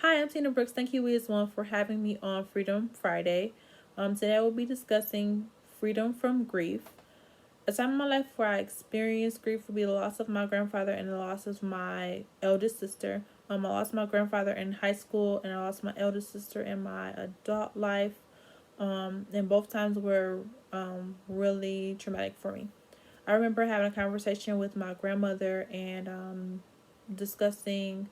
Hi, I'm Tina Brooks. Thank you, Wiz1, for having me on Freedom Friday. Today I will be discussing freedom from grief. A time in my life where I experienced grief would be the loss of my grandfather and the loss of my eldest sister. I lost my grandfather in high school, and I lost my eldest sister in my adult life. And both times were really traumatic for me. I remember having a conversation with my grandmother and discussing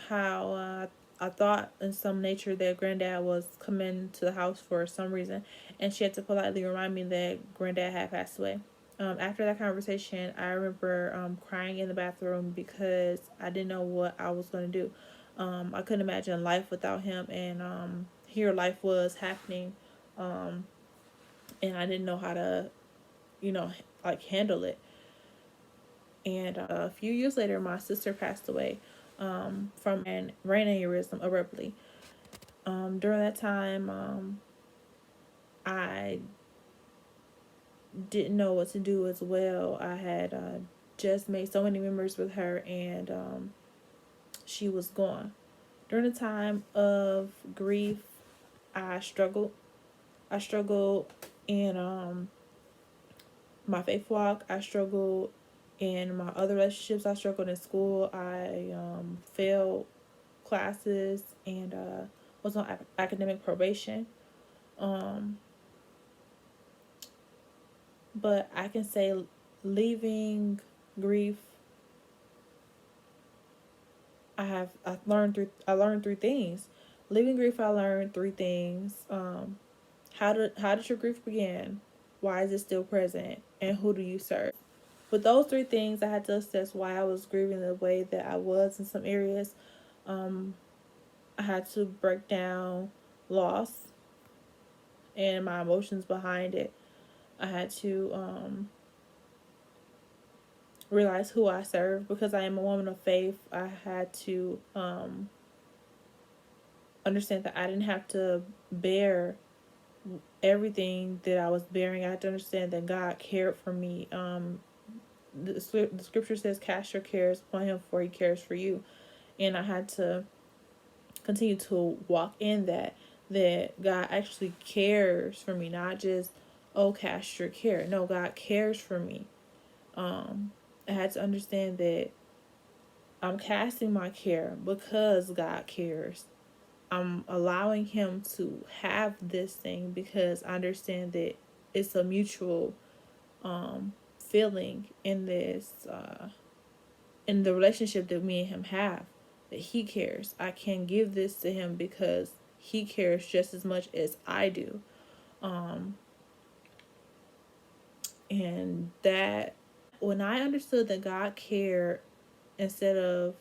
how I thought in some nature that granddad was coming to the house for some reason, and she had to politely remind me that granddad had passed away. After that conversation, I remember crying in the bathroom because I didn't know what I was going to do. I couldn't imagine life without him, and here life was happening, and I didn't know how to, you know, like handle it. And a few years later, my sister passed away from an brain aneurysm abruptly. During that time, I didn't know what to do as well. I had just made so many memories with her, and she was gone. During the time of grief, I struggled. I struggled in my faith walk. I struggled in my other relationships. I struggled in school. I failed classes and was on academic probation. Um, but I can say leaving grief, I learned three things. Leaving grief, I learned three things. How did your grief begin? Why is it still present? And who do you serve? With those three things, I had to assess why I was grieving the way that I was in some areas. Um, I had to break down loss and my emotions behind it. I had to realize who I serve because I am a woman of faith. I had to understand that I didn't have to bear everything that I was bearing. I had to understand that God cared for me. The scripture says, "Cast your cares upon Him, for He cares for you." And I had to continue to walk in that God actually cares for me, not just, oh, cast your care. No, God cares for me. I had to understand that I'm casting my care because God cares. I'm allowing Him to have this thing because I understand that it's a mutual feeling in this in the relationship that me and Him have, that He cares. I can give this to Him because He cares just as much as I do. And that when I understood that God cared, instead of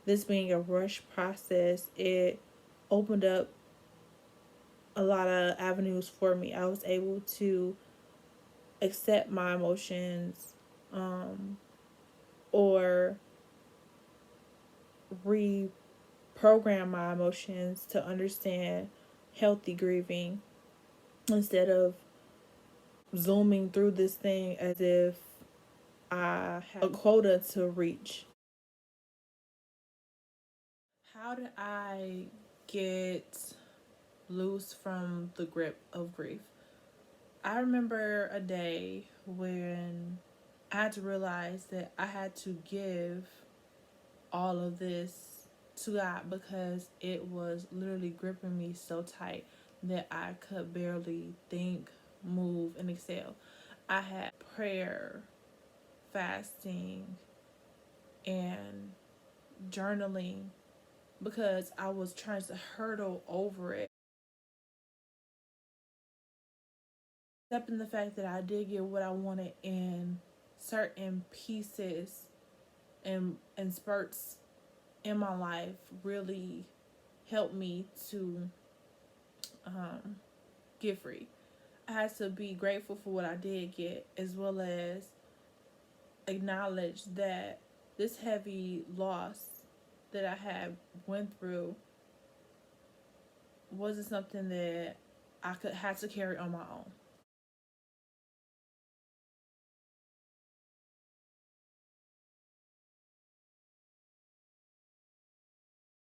this being a rush process, it opened up a lot of avenues for me. I was able to accept my emotions, or reprogram my emotions to understand healthy grieving instead of zooming through this thing as if I have a quota to reach. How did I get loose from the grip of grief? I remember a day when I had to realize that I had to give all of this to God because it was literally gripping me so tight that I could barely think, move, and exhale. I had prayer, fasting, and journaling because I was trying to hurdle over it. Accepting the fact that I did get what I wanted in certain pieces and spurts in my life really helped me to get free. I had to be grateful for what I did get, as well as acknowledge that this heavy loss that I had went through wasn't something that I could have to carry on my own.